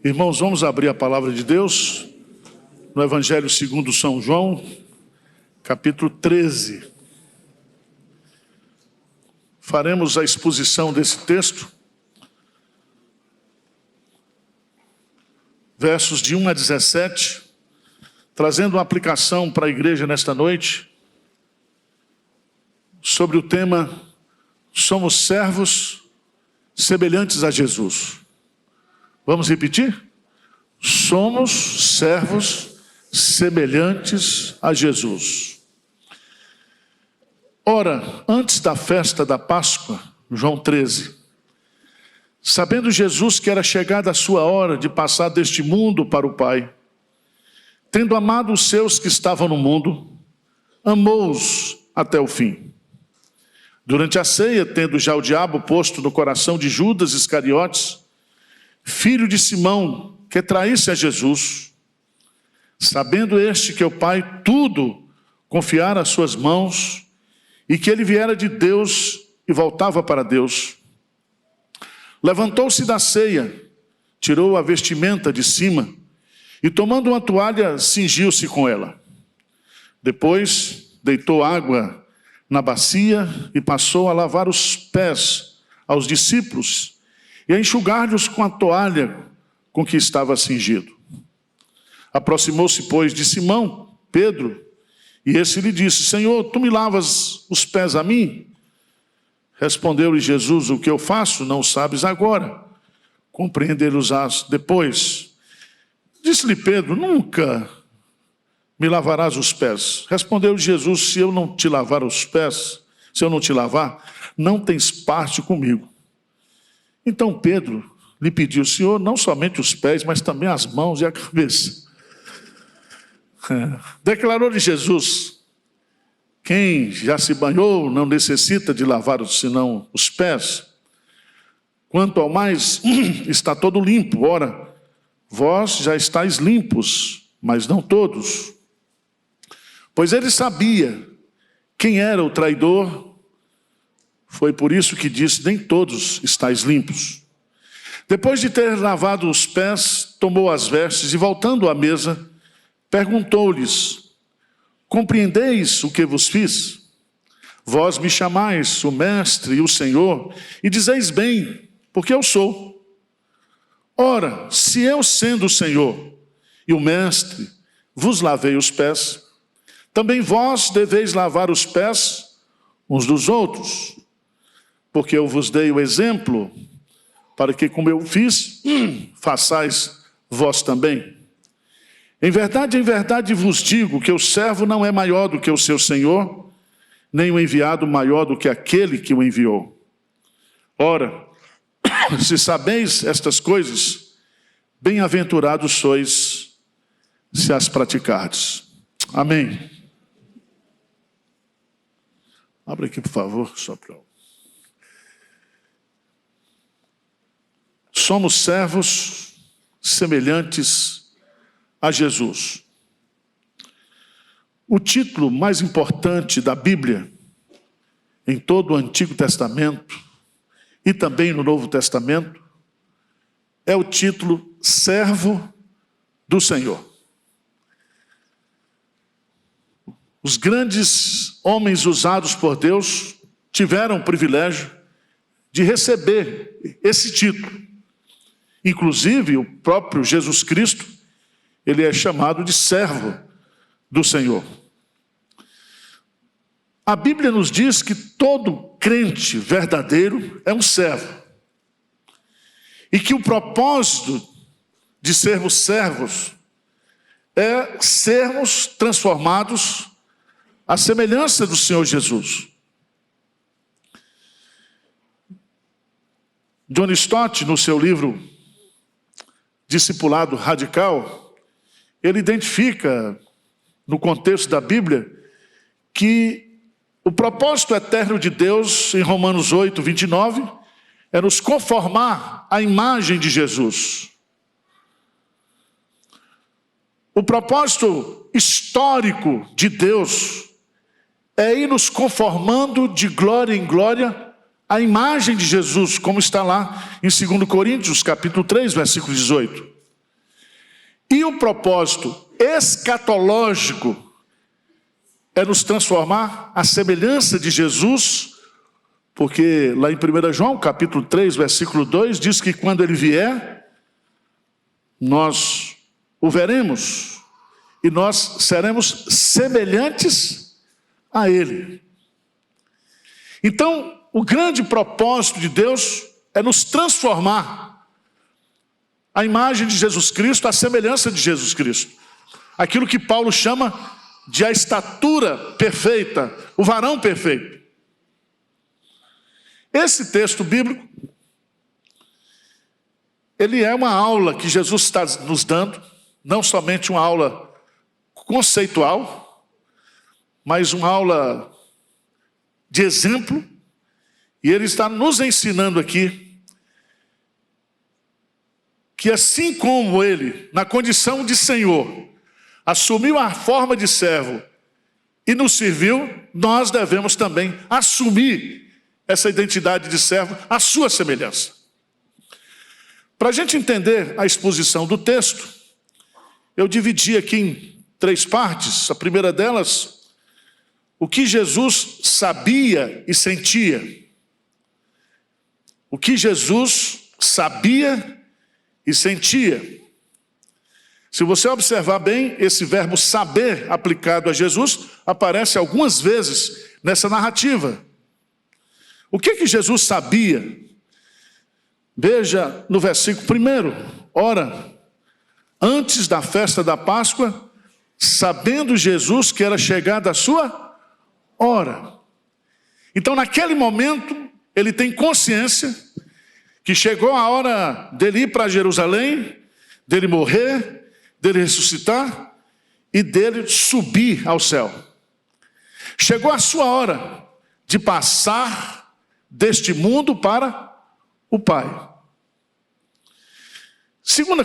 Irmãos, vamos abrir a palavra de Deus no Evangelho segundo São João, capítulo 13. Faremos a exposição desse texto, versos de 1 a 17, trazendo uma aplicação para a igreja nesta noite, sobre o tema Somos servos semelhantes a Jesus. Vamos repetir? Somos servos semelhantes a Jesus. Ora, antes da festa da Páscoa, João 13, sabendo Jesus que era chegada a sua hora de passar deste mundo para o Pai, tendo amado os seus que estavam no mundo, amou-os até o fim. Durante a ceia, tendo já o diabo posto no coração de Judas Iscariotes, filho de Simão, que traísse a Jesus, sabendo este que o Pai tudo confiara às suas mãos, e que ele viera de Deus e voltava para Deus, levantou-se da ceia, tirou a vestimenta de cima, e tomando uma toalha, cingiu-se com ela. Depois, deitou água na bacia e passou a lavar os pés aos discípulos e a enxugar-lhes com a toalha com que estava cingido. Aproximou-se, pois, de Simão, Pedro, e esse lhe disse: Senhor, tu me lavas os pés a mim? Respondeu-lhe Jesus: o que eu faço não sabes agora, compreenderás depois. Disse-lhe Pedro: nunca me lavarás os pés. Respondeu-lhe Jesus: se eu não te lavar os pés, se eu não te lavar, não tens parte comigo. Então Pedro lhe pediu: Senhor, não somente os pés, mas também as mãos e a cabeça. Declarou-lhe Jesus: quem já se banhou não necessita de lavar senão os pés. Quanto ao mais, está todo limpo. Ora, vós já estáis limpos, mas não todos. Pois ele sabia quem era o traidor. Foi por isso que disse: nem todos estáis limpos. Depois de ter lavado os pés, tomou as vestes e, voltando à mesa, perguntou-lhes: compreendeis o que vos fiz? Vós me chamais o Mestre e o Senhor, e dizeis bem, porque eu sou. Ora, se eu, sendo o Senhor e o Mestre, vos lavei os pés, também vós deveis lavar os pés uns dos outros, porque eu vos dei o exemplo, para que, como eu fiz, façais vós também. Em verdade vos digo que o servo não é maior do que o seu senhor, nem o enviado maior do que aquele que o enviou. Ora, se sabeis estas coisas, bem-aventurados sois se as praticardes. Amém. Abra aqui, por favor, só para... Somos servos semelhantes a Jesus. O título mais importante da Bíblia, em todo o Antigo Testamento e também no Novo Testamento, é o título Servo do Senhor. Os grandes homens usados por Deus tiveram o privilégio de receber esse título. Inclusive, o próprio Jesus Cristo, ele é chamado de servo do Senhor. A Bíblia nos diz que todo crente verdadeiro é um servo. E que o propósito de sermos servos é sermos transformados à semelhança do Senhor Jesus. John Stott, no seu livro Discipulado Radical, ele identifica, no contexto da Bíblia, que o propósito eterno de Deus, em Romanos 8, 29, é nos conformar à imagem de Jesus. O propósito histórico de Deus é ir nos conformando de glória em glória à imagem de Jesus, como está lá em 2 Coríntios, capítulo 3, versículo 18. E o propósito escatológico é nos transformar à semelhança de Jesus, porque lá em 1 João, capítulo 3, versículo 2, diz que quando ele vier, nós o veremos e nós seremos semelhantes a ele. Então, o grande propósito de Deus é nos transformar à imagem de Jesus Cristo, à semelhança de Jesus Cristo. Aquilo que Paulo chama de a estatura perfeita, o varão perfeito. Esse texto bíblico, ele é uma aula que Jesus está nos dando, não somente uma aula conceitual, mas uma aula de exemplo, e ele está nos ensinando aqui que assim como ele, na condição de Senhor, assumiu a forma de servo e nos serviu, nós devemos também assumir essa identidade de servo, à sua semelhança. Para a gente entender a exposição do texto, eu dividi aqui em 3 partes. A primeira delas, o que Jesus sabia e sentia. O que Jesus sabia e sentia. Se você observar bem, esse verbo saber aplicado a Jesus aparece algumas vezes nessa narrativa. O que Jesus sabia? Veja no versículo 1. Ora, antes da festa da Páscoa, sabendo Jesus que era chegada a sua hora. Então, naquele momento, ele tem consciência que chegou a hora dele ir para Jerusalém, dele morrer, dele ressuscitar e dele subir ao céu. Chegou a sua hora de passar deste mundo para o Pai. Segunda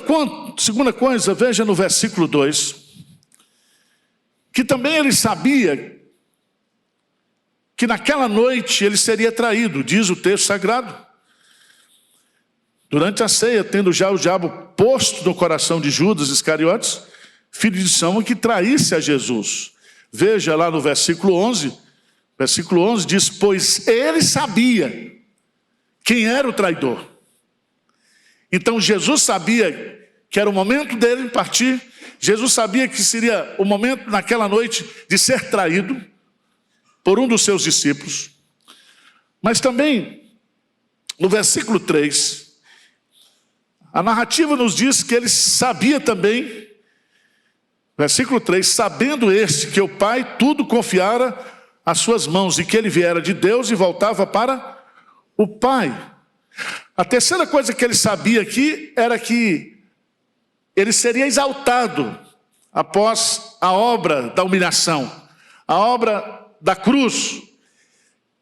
coisa, veja no versículo 2, que também ele sabia que naquela noite ele seria traído, diz o texto sagrado. Durante a ceia, tendo já o diabo posto no coração de Judas Iscariotes, filho de Simão, que traísse a Jesus. Veja lá no versículo 11, versículo 11 diz, pois ele sabia quem era o traidor. Então Jesus sabia que era o momento dele partir, Jesus sabia que seria o momento naquela noite de ser traído por um dos seus discípulos. Mas também, no versículo 3, a narrativa nos diz que ele sabia também, versículo 3, sabendo este que o Pai tudo confiara às suas mãos e que ele viera de Deus e voltava para o Pai. A terceira coisa que ele sabia aqui era que ele seria exaltado após a obra da humilhação, a obra da cruz.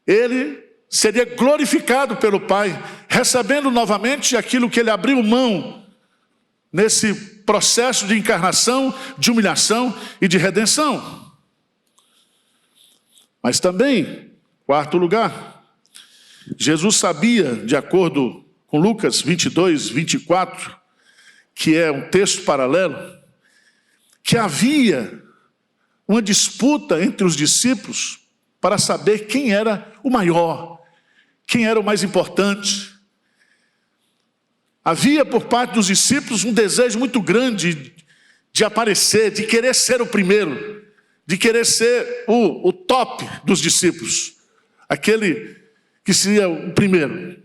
Ele seria glorificado pelo Pai, recebendo novamente aquilo que ele abriu mão nesse processo de encarnação, de humilhação e de redenção. Mas também, quarto lugar, Jesus sabia, de acordo com Lucas 22, 24, que é um texto paralelo, que havia uma disputa entre os discípulos para saber quem era o maior, quem era o mais importante. Havia por parte dos discípulos um desejo muito grande de aparecer, de querer ser o primeiro, de querer ser o top dos discípulos, aquele que seria o primeiro.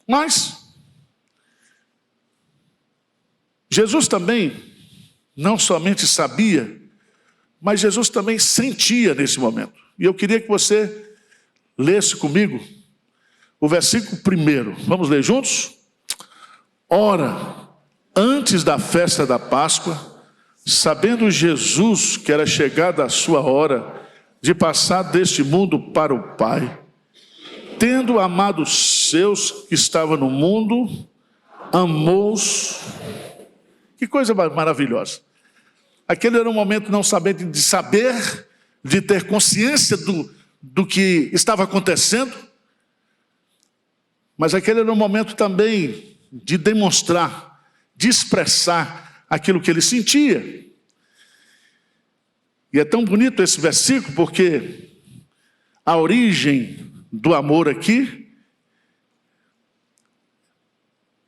Mas Jesus também não somente sabia, mas Jesus também sentia nesse momento. E eu queria que você lesse comigo o versículo 1. Vamos ler juntos? Ora, antes da festa da Páscoa, sabendo Jesus que era chegada a sua hora de passar deste mundo para o Pai, tendo amado os seus que estavam no mundo, amou-os. Que coisa maravilhosa. Aquele era um momento não sabendo de saber, de ter consciência do que estava acontecendo, mas aquele era um momento também de demonstrar de expressar aquilo que ele sentia. E é tão bonito esse versículo, porque a origem do amor aqui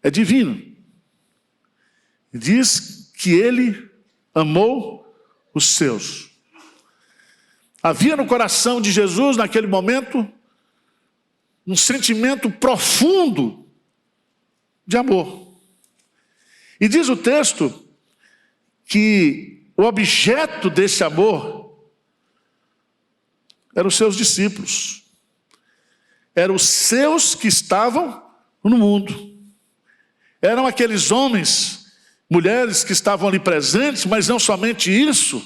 é divino. Diz que ele amou os seus. Havia no coração de Jesus, naquele momento, um sentimento profundo de amor. E diz o texto que o objeto desse amor eram os seus discípulos. Eram os seus que estavam no mundo. Eram aqueles homens, mulheres que estavam ali presentes, mas não somente isso,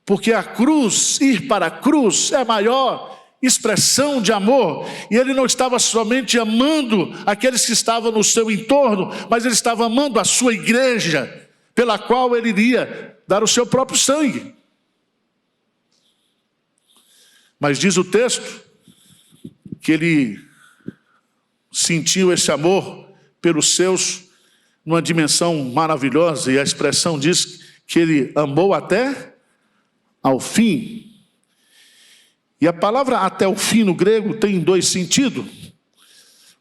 porque a cruz, ir para a cruz, é a maior expressão de amor, e ele não estava somente amando aqueles que estavam no seu entorno, mas ele estava amando a sua igreja, pela qual ele iria dar o seu próprio sangue. Mas diz o texto que ele sentiu esse amor pelos seus numa dimensão maravilhosa, e a expressão diz que ele amou até ao fim. E a palavra até o fim no grego tem dois sentidos.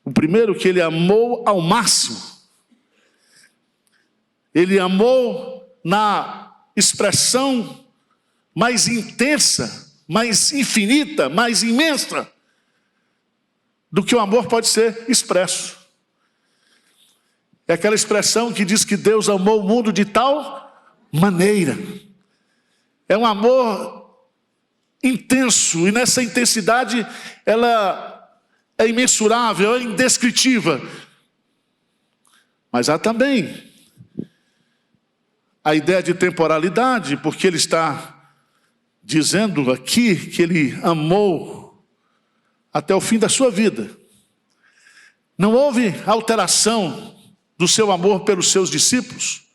O primeiro, que ele amou ao máximo. Ele amou na expressão mais intensa, mais infinita, mais imensa do que o amor pode ser expresso. É aquela expressão que diz que Deus amou o mundo de tal maneira. É um amor intenso, e nessa intensidade ela é imensurável, é indescritível. Mas há também a ideia de temporalidade, porque ele está dizendo aqui que ele amou até o fim da sua vida. Não houve alteração do seu amor pelos seus discípulos.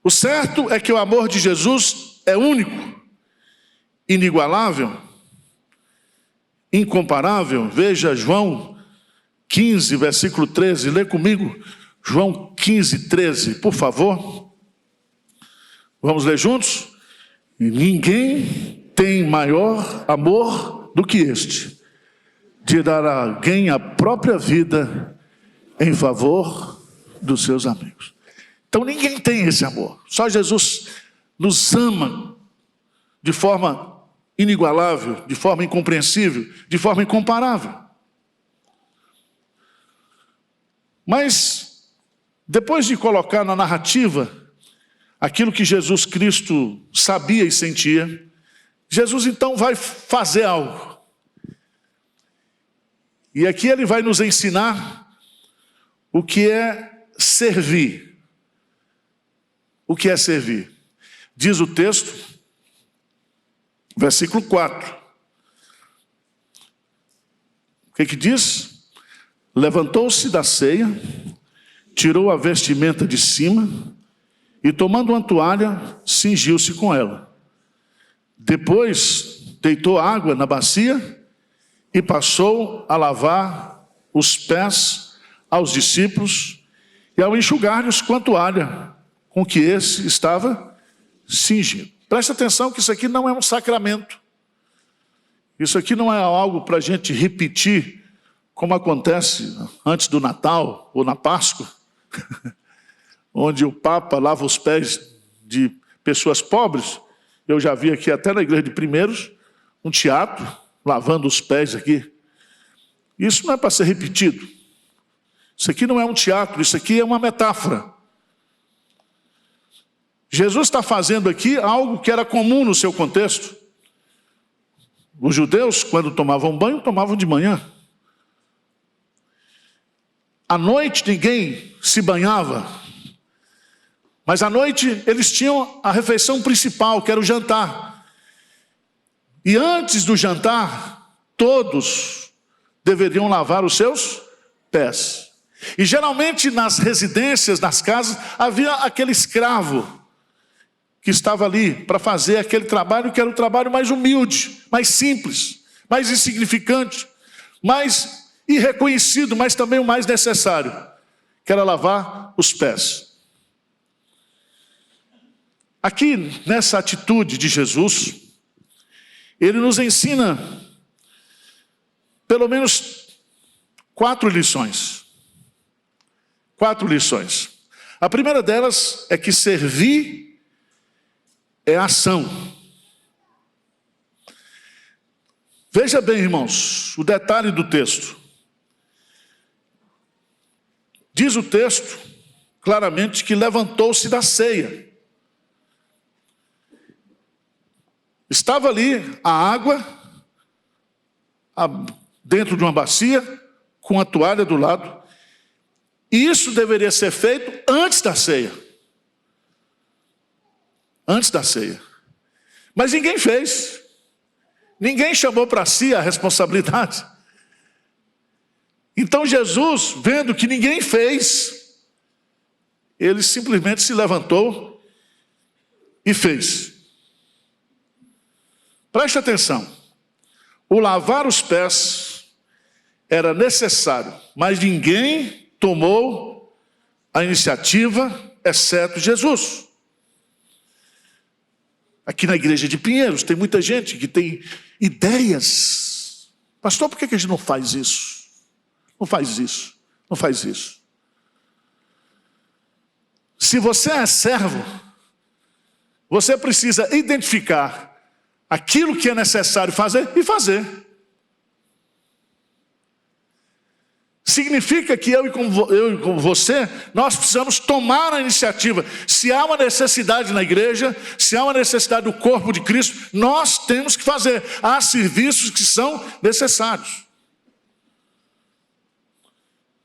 O certo é que o amor de Jesus é único, inigualável, incomparável. Veja João 15, versículo 13. Lê comigo João 15, 13, por favor. Vamos ler juntos? Ninguém tem maior amor do que este, de dar a alguém a própria vida em favor dos seus amigos. Então ninguém tem esse amor. Só Jesus nos ama de forma inigualável, de forma incompreensível, de forma incomparável. Mas, depois de colocar na narrativa aquilo que Jesus Cristo sabia e sentia, Jesus então vai fazer algo. E aqui ele vai nos ensinar o que é servir. O que é servir? Diz o texto, versículo 4. O que diz? Levantou-se da ceia, tirou a vestimenta de cima e, tomando uma toalha, cingiu-se com ela. Depois, deitou água na bacia e passou a lavar os pés aos discípulos e ao enxugar-lhes com a toalha com que esse estava cingido. Presta atenção que isso aqui não é um sacramento. Isso aqui não é algo para a gente repetir, como acontece antes do Natal ou na Páscoa, onde o Papa lava os pés de pessoas pobres. Eu já vi aqui até na igreja de Primeiros, um teatro, lavando os pés aqui. Isso não é para ser repetido. Isso aqui não é um teatro, isso aqui é uma metáfora. Jesus está fazendo aqui algo que era comum no seu contexto. Os judeus, quando tomavam banho, tomavam de manhã. À noite ninguém se banhava. Mas à noite eles tinham a refeição principal, que era o jantar. E antes do jantar, todos deveriam lavar os seus pés. E geralmente nas residências, nas casas, havia aquele escravo que estava ali para fazer aquele trabalho que era o trabalho mais humilde, mais simples, mais insignificante, mais irreconhecido, mas também o mais necessário, que era lavar os pés. Aqui, nessa atitude de Jesus, ele nos ensina pelo menos 4 lições. 4 lições. A primeira delas é que servir é ação. Veja bem, irmãos, o detalhe do texto. Diz o texto claramente que levantou-se da ceia. Estava ali a água dentro de uma bacia, com a toalha do lado. E isso deveria ser feito antes da ceia. Antes da ceia. Mas ninguém fez. Ninguém chamou para si a responsabilidade. Então Jesus, vendo que ninguém fez, ele simplesmente se levantou e fez. Preste atenção. O lavar os pés era necessário, mas ninguém tomou a iniciativa, exceto Jesus. Aqui na igreja de Pinheiros tem muita gente que tem ideias. Pastor, por que a gente não faz isso? Não faz isso, não faz isso. Se você é servo, você precisa identificar aquilo que é necessário fazer e fazer. Significa que eu e com você, nós precisamos tomar a iniciativa. Se há uma necessidade na igreja, se há uma necessidade do corpo de Cristo, nós temos que fazer. Há serviços que são necessários.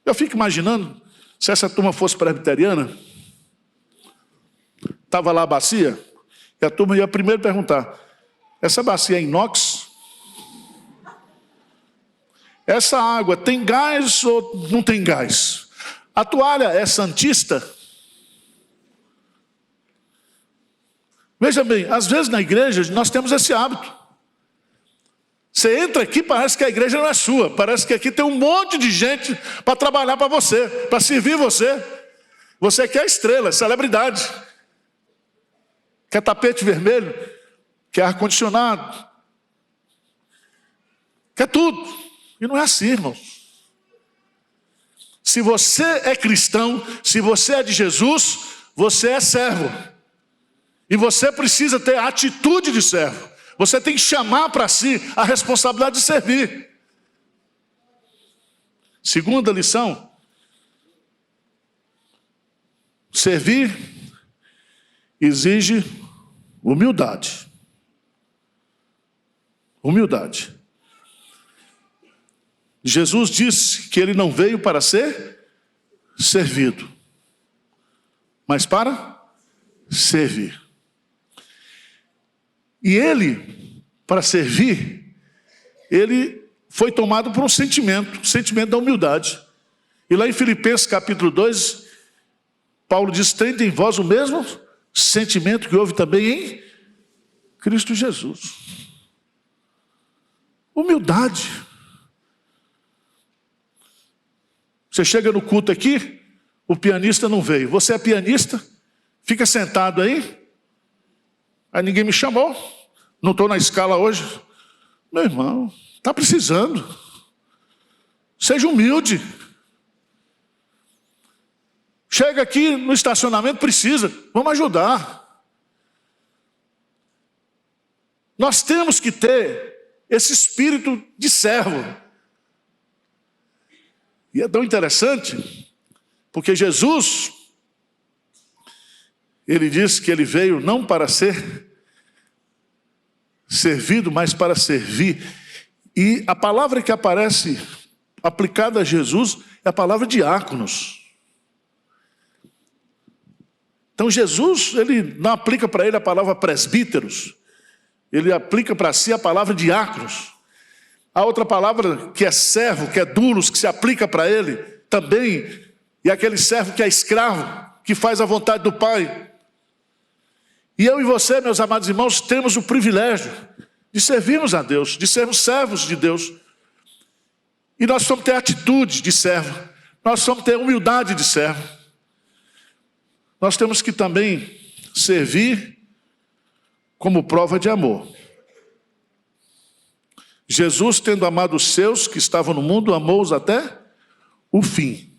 Eu fico imaginando, se essa turma fosse presbiteriana, estava lá a bacia, e a turma ia primeiro perguntar: essa bacia é inox? Essa água tem gás ou não tem gás? A toalha é santista? Veja bem, às vezes na igreja nós temos esse hábito. Você entra aqui, parece que a igreja não é sua. Parece que aqui tem um monte de gente para trabalhar para você, para servir você. Você quer estrela, celebridade. Quer tapete vermelho, quer ar-condicionado, quer tudo. E não é assim, irmãos. Se você é cristão, se você é de Jesus, você é servo. E você precisa ter a atitude de servo. Você tem que chamar para si a responsabilidade de servir. Segunda lição: servir exige humildade. Humildade. Jesus disse que ele não veio para ser servido, mas para servir. E ele, para servir, ele foi tomado por um sentimento, o sentimento da humildade. E lá em Filipenses capítulo 2, Paulo diz: tende em vós o mesmo sentimento que houve também em Cristo Jesus. Humildade. Você chega no culto aqui, o pianista não veio. Você é pianista, fica sentado aí. Aí ninguém me chamou. Não estou na escala hoje. Meu irmão, está precisando. Seja humilde. Chega aqui no estacionamento, precisa. Vamos ajudar. Nós temos que ter esse espírito de servo. E é tão interessante, porque Jesus, ele diz que ele veio não para ser servido, mas para servir. E a palavra que aparece aplicada a Jesus é a palavra diáconos. Então Jesus, ele não aplica para ele a palavra presbíteros, ele aplica para si a palavra diáconos. A outra palavra que é servo, que é dulos, que se aplica para ele também, e aquele servo que é escravo, que faz a vontade do Pai. E eu e você, meus amados irmãos, temos o privilégio de servirmos a Deus, de sermos servos de Deus. E nós precisamos ter atitude de servo. nós vamos ter humildade de servo. Nós temos que também servir como prova de amor. Jesus, tendo amado os seus que estavam no mundo, amou-os até o fim.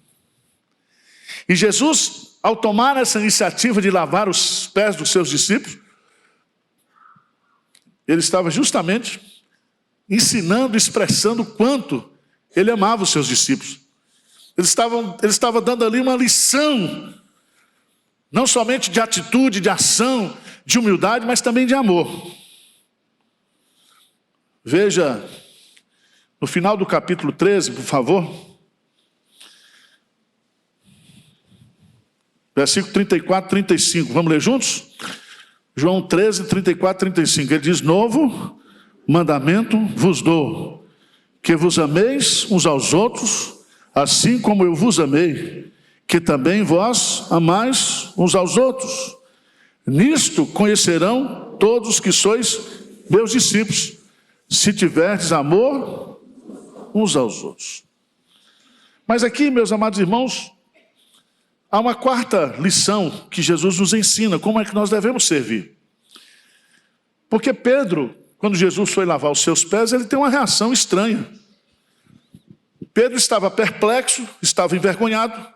E Jesus, ao tomar essa iniciativa de lavar os pés dos seus discípulos, ele estava justamente ensinando, expressando o quanto ele amava os seus discípulos. Ele estava dando ali uma lição, não somente de atitude, de ação, de humildade, mas também de amor. Veja, no final do capítulo 13, por favor, versículo 34, 35, vamos ler juntos? João 13, 34, 35, ele diz: novo mandamento vos dou, que vos ameis uns aos outros, assim como eu vos amei, que também vós amais uns aos outros. Nisto conhecerão todos que sois meus discípulos, se tiverdes amor uns aos outros. Mas aqui, meus amados irmãos, há uma quarta lição que Jesus nos ensina, como é que nós devemos servir. Porque Pedro, quando Jesus foi lavar os seus pés, ele tem uma reação estranha. Pedro estava perplexo, estava envergonhado.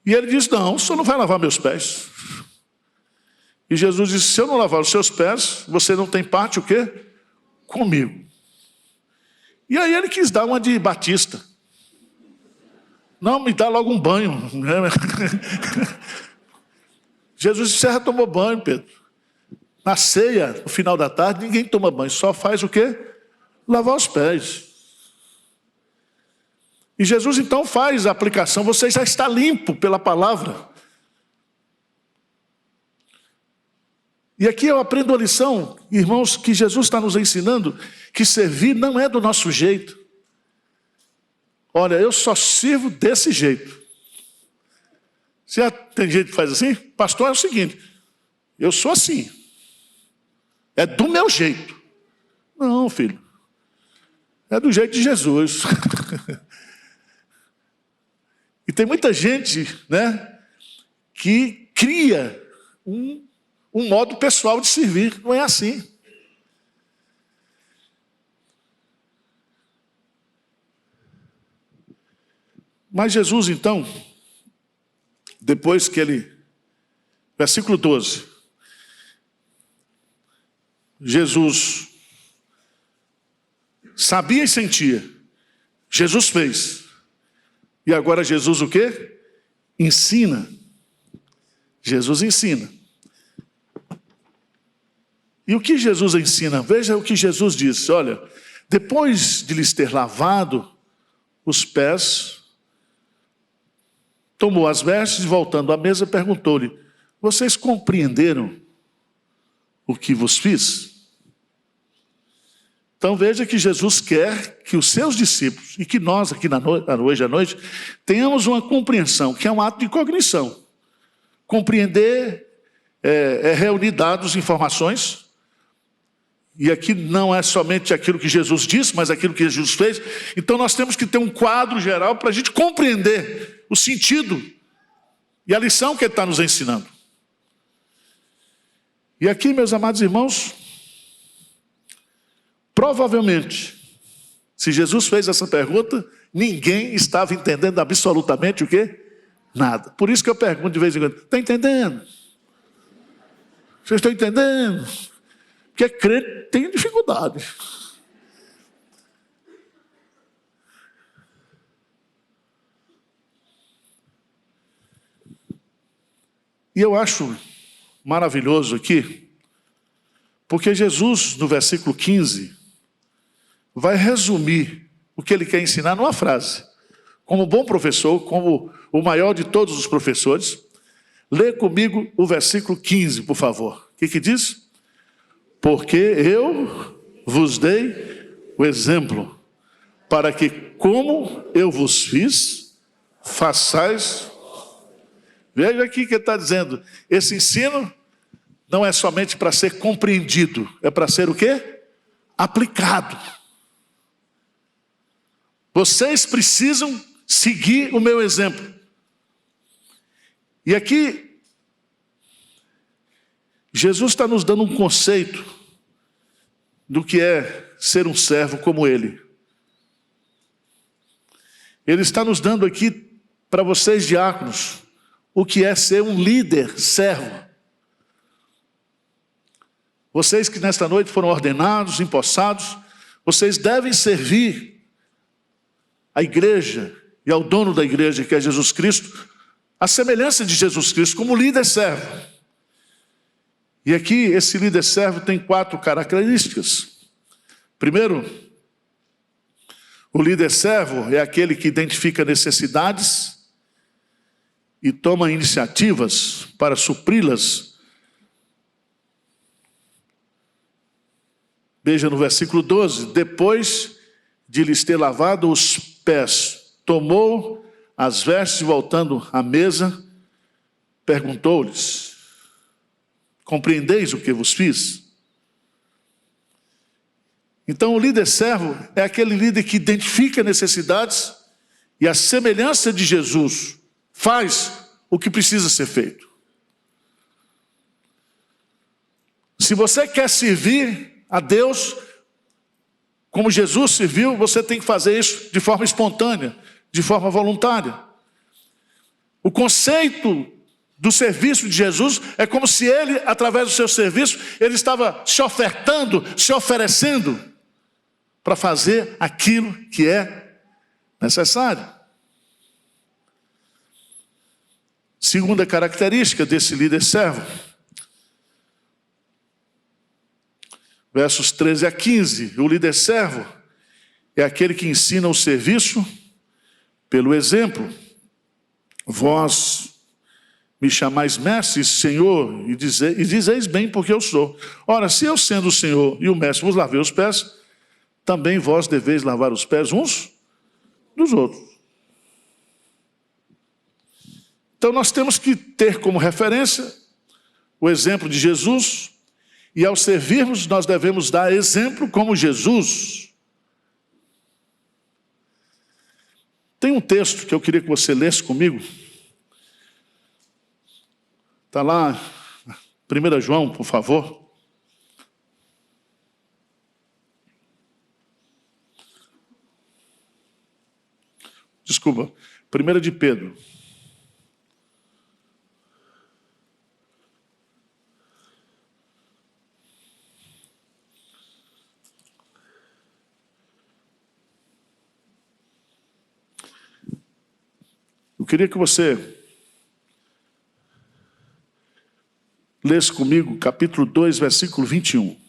E ele diz: não, o senhor não vai lavar meus pés. E Jesus disse: se eu não lavar os seus pés, você não tem parte o quê? Comigo. E aí ele quis dar uma de Batista. Não, me dá logo um banho. Jesus disse: você já tomou banho, Pedro. Na ceia, no final da tarde, ninguém toma banho, só faz o quê? Lavar os pés. E Jesus então faz a aplicação: você já está limpo pela palavra. E aqui eu aprendo a lição, irmãos, que Jesus está nos ensinando, que servir não é do nosso jeito. Olha, eu só sirvo desse jeito. Se tem gente que faz assim, pastor, é o seguinte: eu sou assim. É do meu jeito. Não, filho. É do jeito de Jesus. E tem muita gente, né, que cria um modo pessoal de servir. Não é assim. Mas Jesus, então, depois que ele... Versículo 12. Jesus sabia e sentia. Jesus fez. E agora Jesus o quê? Ensina. Jesus ensina. E o que Jesus ensina? Veja o que Jesus disse. Olha, depois de lhes ter lavado os pés, tomou as vestes e, voltando à mesa, perguntou-lhe: vocês compreenderam o que vos fiz? Então veja que Jesus quer que os seus discípulos, e que nós aqui hoje à noite, tenhamos uma compreensão, que é um ato de cognição. Compreender é reunir dados, informações, e aqui não é somente aquilo que Jesus disse, mas aquilo que Jesus fez. Então nós temos que ter um quadro geral para a gente compreender o sentido e a lição que ele está nos ensinando. E aqui, meus amados irmãos, provavelmente, se Jesus fez essa pergunta, ninguém estava entendendo absolutamente o quê? Nada. Por isso que eu pergunto de vez em quando: está entendendo? Vocês estão entendendo? Porque crente tem dificuldade. E eu acho maravilhoso aqui, porque Jesus, no versículo 15, vai resumir o que ele quer ensinar numa frase. Como bom professor, como o maior de todos os professores, lê comigo o versículo 15, por favor. O que diz? Porque eu vos dei o exemplo, para que, como eu vos fiz, façais. Veja aqui que ele está dizendo: esse ensino não é somente para ser compreendido, é para ser o quê? Aplicado. Vocês precisam seguir o meu exemplo. E aqui, Jesus está nos dando um conceito do que é ser um servo como ele. Ele está nos dando aqui, para vocês diáconos, o que é ser um líder servo. Vocês que nesta noite foram ordenados, empossados, vocês devem servir à igreja e ao dono da igreja, que é Jesus Cristo, a semelhança de Jesus Cristo, como líder servo. E aqui, esse líder servo tem 4 características. Primeiro, o líder servo é aquele que identifica necessidades e toma iniciativas para supri-las. Veja no versículo 12: depois de lhes ter lavado os pés, tomou as vestes, voltando à mesa, perguntou-lhes: compreendeis o que vos fiz? Então o líder servo é aquele líder que identifica necessidades e, a semelhança de Jesus, faz o que precisa ser feito. Se você quer servir a Deus como Jesus serviu, você tem que fazer isso de forma espontânea, de forma voluntária. O conceito do serviço de Jesus é como se ele, através do seu serviço, ele estava se ofertando, se oferecendo para fazer aquilo que é necessário. Segunda característica desse líder servo, versos 13 a 15, o líder servo é aquele que ensina o serviço pelo exemplo. Vós me chamais mestre e senhor, e dizeis bem porque eu sou. Ora, se eu sendo o senhor e o mestre vos lavei os pés, também vós deveis lavar os pés uns dos outros. Então nós temos que ter como referência o exemplo de Jesus, e ao servirmos nós devemos dar exemplo como Jesus. Tem um texto que eu queria que você lesse comigo. Está lá, 1 João, por favor. Desculpa, 1 de Pedro. Eu queria que você lesse comigo capítulo 2, versículo 21.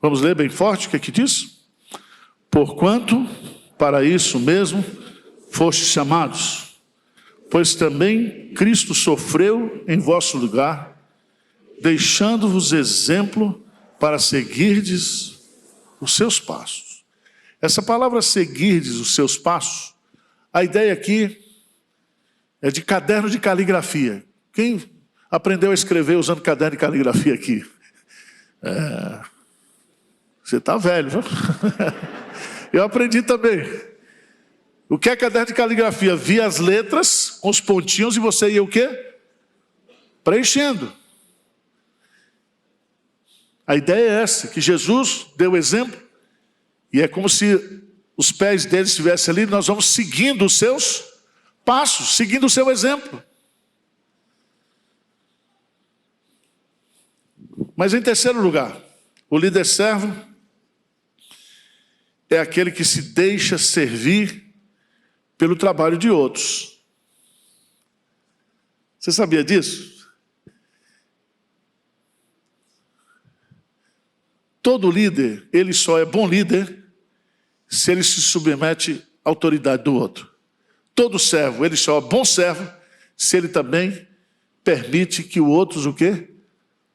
Vamos ler bem forte o que aqui diz? Porquanto para isso mesmo fostes chamados, pois também Cristo sofreu em vosso lugar, deixando-vos exemplo para seguirdes os seus passos. Essa palavra seguirdes os seus passos, a ideia aqui é de caderno de caligrafia. Quem aprendeu a escrever usando caderno de caligrafia aqui? Você está velho, viu? Eu aprendi também. O que é caderno de caligrafia? Via as letras com os pontinhos e você ia o quê? Preenchendo. A ideia é essa, que Jesus deu exemplo, e é como se os pés dele estivessem ali, nós vamos seguindo os seus passos, seguindo o seu exemplo. Mas em terceiro lugar, o líder servo é aquele que se deixa servir pelo trabalho de outros. Você sabia disso? Todo líder, ele só é bom líder se ele se submete à autoridade do outro. Todo servo, ele só é bom servo se ele também permite que o outro o quê?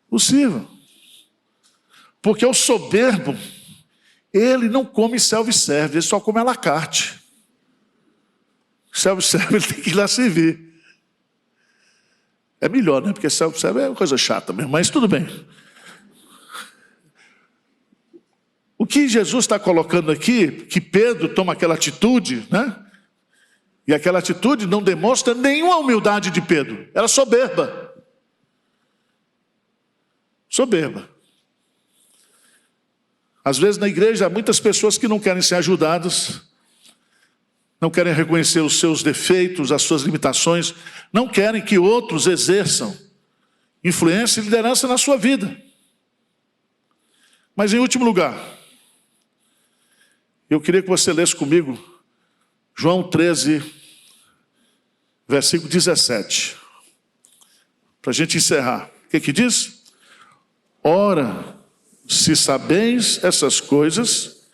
O sirva. Porque o soberbo, ele não come self-service, ele só come à la carte. Self-service, ele tem que ir lá servir. É melhor, né? Porque self-service é uma coisa chata mesmo, mas tudo bem. que Jesus está colocando aqui, que Pedro toma aquela atitude, né? E aquela atitude não demonstra nenhuma humildade de Pedro. Era soberba. Soberba. Às vezes na igreja há muitas pessoas que não querem ser ajudadas, não querem reconhecer os seus defeitos, as suas limitações, não querem que outros exerçam influência e liderança na sua vida. Mas em último lugar, eu queria que você lesse comigo João 13, versículo 17. Para a gente encerrar. O que diz? Ora, se sabeis essas coisas,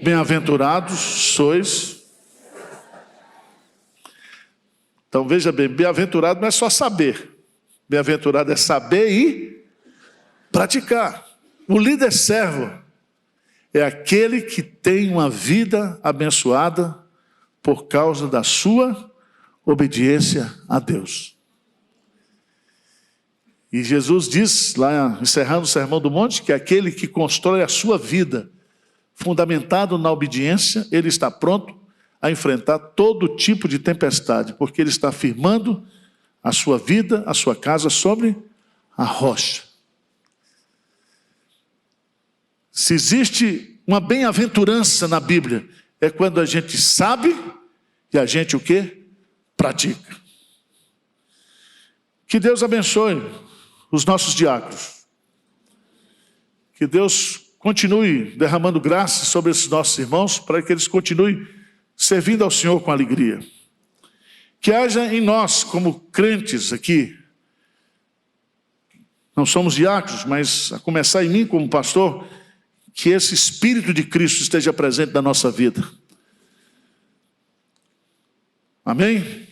bem-aventurados sois. Então veja bem, bem-aventurado não é só saber. Bem-aventurado é saber e praticar. O líder servo é aquele que tem uma vida abençoada por causa da sua obediência a Deus. E Jesus diz, lá encerrando o Sermão do Monte, que aquele que constrói a sua vida fundamentado na obediência, ele está pronto a enfrentar todo tipo de tempestade, porque ele está firmando a sua vida, a sua casa sobre a rocha. Se existe uma bem-aventurança na Bíblia, é quando a gente sabe e a gente o quê? Pratica. Que Deus abençoe os nossos diáconos. Que Deus continue derramando graça sobre esses nossos irmãos, para que eles continuem servindo ao Senhor com alegria. Que haja em nós, como crentes aqui, não somos diáconos, mas a começar em mim como pastor, que esse Espírito de Cristo esteja presente na nossa vida. Amém?